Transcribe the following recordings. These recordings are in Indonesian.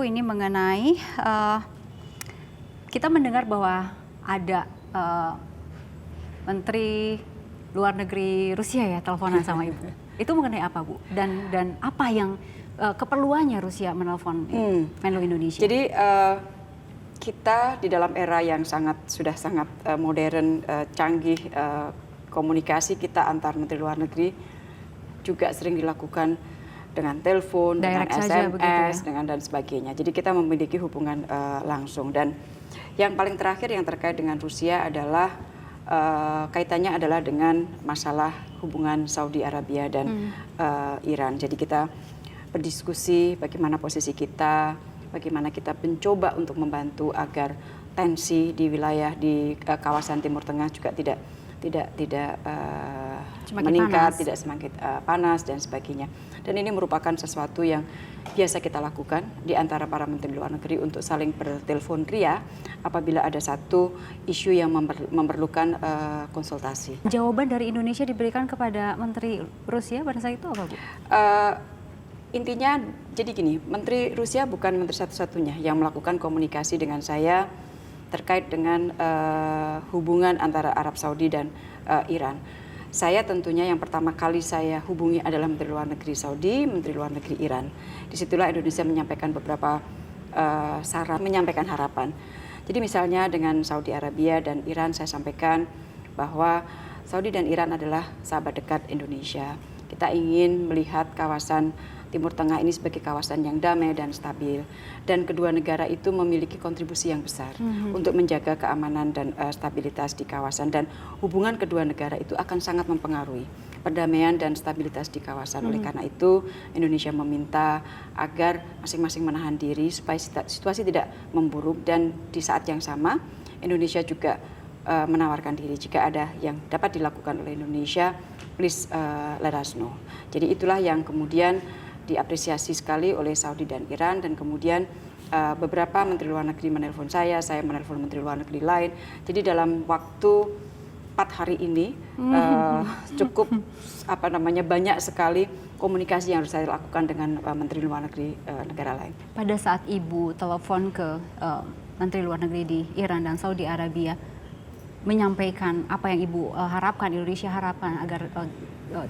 Bu, ini mengenai kita mendengar bahwa ada Menteri Luar Negeri Rusia ya teleponan sama Ibu. Itu mengenai apa, Bu? Dan apa yang keperluannya Rusia menelpon Menlu Indonesia? Jadi kita di dalam era yang sudah sangat modern, canggih, komunikasi kita antar Menteri Luar Negeri juga sering dilakukan dengan telepon, dengan SMS, ya? Dan sebagainya. Jadi kita memiliki hubungan langsung. Dan yang paling terakhir yang terkait dengan Rusia adalah kaitannya adalah dengan masalah hubungan Saudi Arabia dan Iran. Jadi kita berdiskusi bagaimana posisi kita, bagaimana kita mencoba untuk membantu agar tensi di wilayah di kawasan Timur Tengah juga tidak meningkat, tidak semakin panas dan sebagainya. Dan ini merupakan sesuatu yang biasa kita lakukan di antara para menteri luar negeri untuk saling bertelepon ria apabila ada satu isu yang memerlukan konsultasi. Jawaban dari Indonesia diberikan kepada Menteri Rusia pada saat itu apa, Bu? Intinya jadi gini, Menteri Rusia bukan menteri satu-satunya yang melakukan komunikasi dengan saya terkait dengan hubungan antara Arab Saudi dan Iran. Saya tentunya yang pertama kali saya hubungi adalah Menteri Luar Negeri Saudi, Menteri Luar Negeri Iran. Disitulah Indonesia menyampaikan beberapa menyampaikan harapan. Jadi misalnya dengan Saudi Arabia dan Iran saya sampaikan bahwa Saudi dan Iran adalah sahabat dekat Indonesia. Kita ingin melihat kawasan Timur Tengah ini sebagai kawasan yang damai dan stabil, dan kedua negara itu memiliki kontribusi yang besar untuk menjaga keamanan dan stabilitas di kawasan, dan hubungan kedua negara itu akan sangat mempengaruhi perdamaian dan stabilitas di kawasan. Oleh karena itu Indonesia meminta agar masing-masing menahan diri supaya situasi tidak memburuk, dan di saat yang sama Indonesia juga menawarkan diri jika ada yang dapat dilakukan oleh Indonesia, please let us know. Jadi itulah yang kemudian diapresiasi sekali oleh Saudi dan Iran, dan kemudian beberapa menteri luar negeri menelpon saya menelpon menteri luar negeri lain. Jadi dalam waktu 4 hari ini cukup banyak sekali komunikasi yang harus saya lakukan dengan menteri luar negeri negara lain. Pada saat Ibu telepon ke menteri luar negeri di Iran dan Saudi Arabia menyampaikan apa yang Ibu harapkan, Indonesia harapkan agar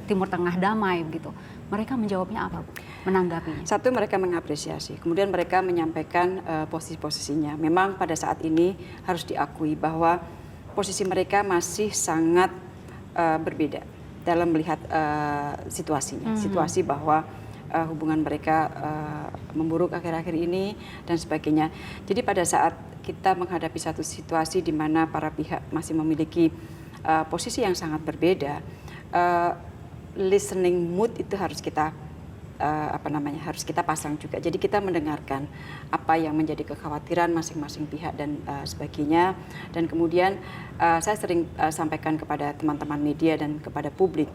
Timur Tengah damai begitu, mereka menjawabnya apa, Bu? Menanggapinya? Satu, mereka mengapresiasi, kemudian mereka menyampaikan posisi-posisinya. Memang pada saat ini harus diakui bahwa posisi mereka masih sangat berbeda dalam melihat situasinya. Situasi bahwa hubungan mereka memburuk akhir-akhir ini dan sebagainya. Jadi pada saat kita menghadapi satu situasi di mana para pihak masih memiliki posisi yang sangat berbeda, listening mood itu harus kita harus kita pasang juga. Jadi kita mendengarkan apa yang menjadi kekhawatiran masing-masing pihak dan sebagainya. Dan kemudian saya sering sampaikan kepada teman-teman media dan kepada publik,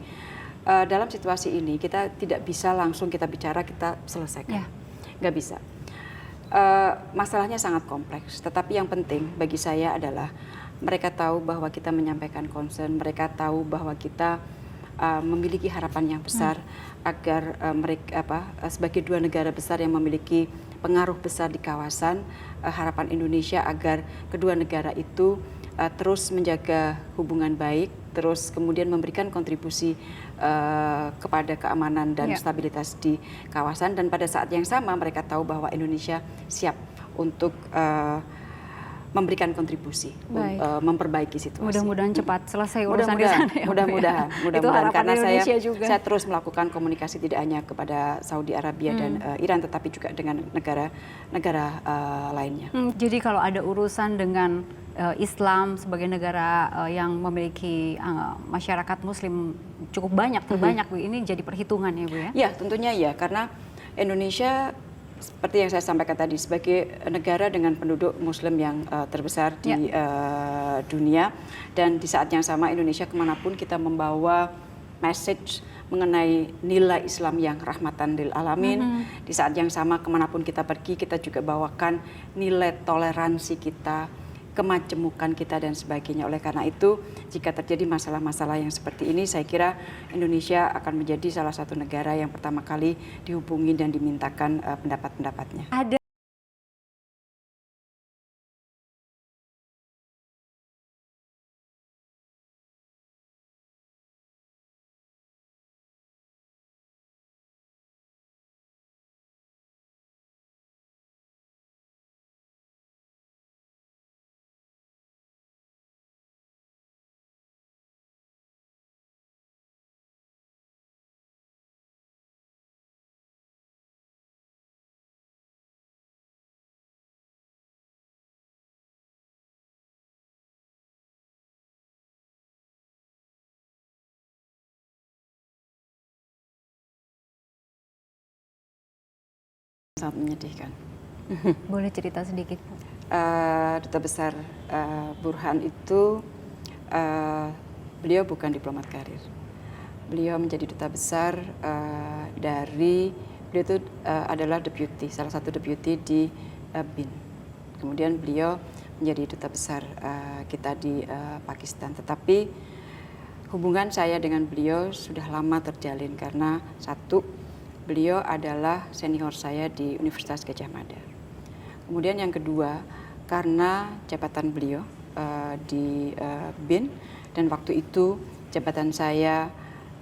dalam situasi ini kita tidak bisa langsung kita bicara kita selesaikan, nggak bisa. Masalahnya sangat kompleks. Tetapi yang penting bagi saya adalah mereka tahu bahwa kita menyampaikan concern, mereka tahu bahwa kita memiliki harapan yang besar agar mereka sebagai dua negara besar yang memiliki pengaruh besar di kawasan, harapan Indonesia agar kedua negara itu terus menjaga hubungan baik, terus kemudian memberikan kontribusi kepada keamanan dan stabilitas di kawasan, dan pada saat yang sama mereka tahu bahwa Indonesia siap untuk memberikan kontribusi, memperbaiki situasi. Mudah-mudahan cepat selesai urusan di sana. Mudah-mudahan. Itu harapan karena Indonesia juga. Saya terus melakukan komunikasi tidak hanya kepada Saudi Arabia dan Iran, tetapi juga dengan negara-negara lainnya. Jadi kalau ada urusan dengan Islam sebagai negara yang memiliki masyarakat Muslim cukup banyak, terbanyak, Bu, ini jadi perhitungan ya, Bu ya? Ya, tentunya ya, karena Indonesia seperti yang saya sampaikan tadi sebagai negara dengan penduduk Muslim yang terbesar di dunia, dan di saat yang sama Indonesia kemanapun kita membawa message mengenai nilai Islam yang rahmatan lil alamin. Di saat yang sama kemanapun kita pergi kita juga bawakan nilai toleransi kita, kemajemukan kita dan sebagainya. Oleh karena itu, jika terjadi masalah-masalah yang seperti ini, saya kira Indonesia akan menjadi salah satu negara yang pertama kali dihubungi dan dimintakan pendapat-pendapatnya. sangat menyedihkan. Boleh cerita sedikit, Bu? Duta Besar Burhan itu beliau bukan diplomat karir. Beliau menjadi duta besar beliau itu adalah deputy, salah satu deputy di BIN. Kemudian beliau menjadi duta besar kita di Pakistan. Tetapi hubungan saya dengan beliau sudah lama terjalin karena satu, beliau adalah senior saya di Universitas Gadjah Mada. Kemudian yang kedua, karena jabatan beliau di BIN dan waktu itu jabatan saya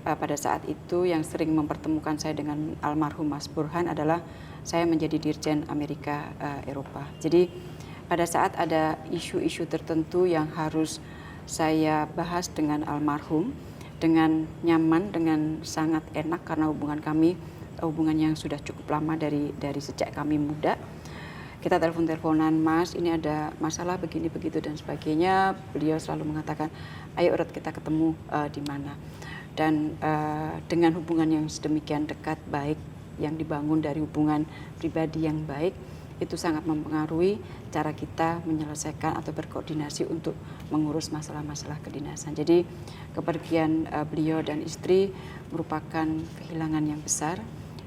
pada saat itu yang sering mempertemukan saya dengan almarhum Mas Burhan adalah saya menjadi Dirjen Amerika Eropa. Jadi pada saat ada isu-isu tertentu yang harus saya bahas dengan almarhum dengan nyaman, dengan sangat enak karena hubungan kami hubungan yang sudah cukup lama dari sejak kami muda. Kita telepon-teleponan, Mas, ini ada masalah begini begitu dan sebagainya. Beliau selalu mengatakan, ayo Red kita ketemu di mana. Dan dengan hubungan yang sedemikian dekat, baik yang dibangun dari hubungan pribadi yang baik, itu sangat mempengaruhi cara kita menyelesaikan atau berkoordinasi untuk mengurus masalah-masalah kedinasan. Jadi kepergian beliau dan istri merupakan kehilangan yang besar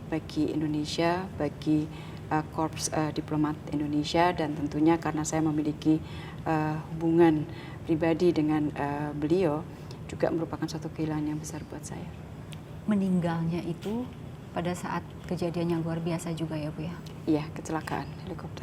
bagi Indonesia, bagi Korps Diplomat Indonesia, dan tentunya karena saya memiliki hubungan pribadi dengan beliau juga merupakan suatu kehilangan yang besar buat saya. Meninggalnya itu pada saat kejadian yang luar biasa juga ya, Bu ya? Iya, kecelakaan helikopter.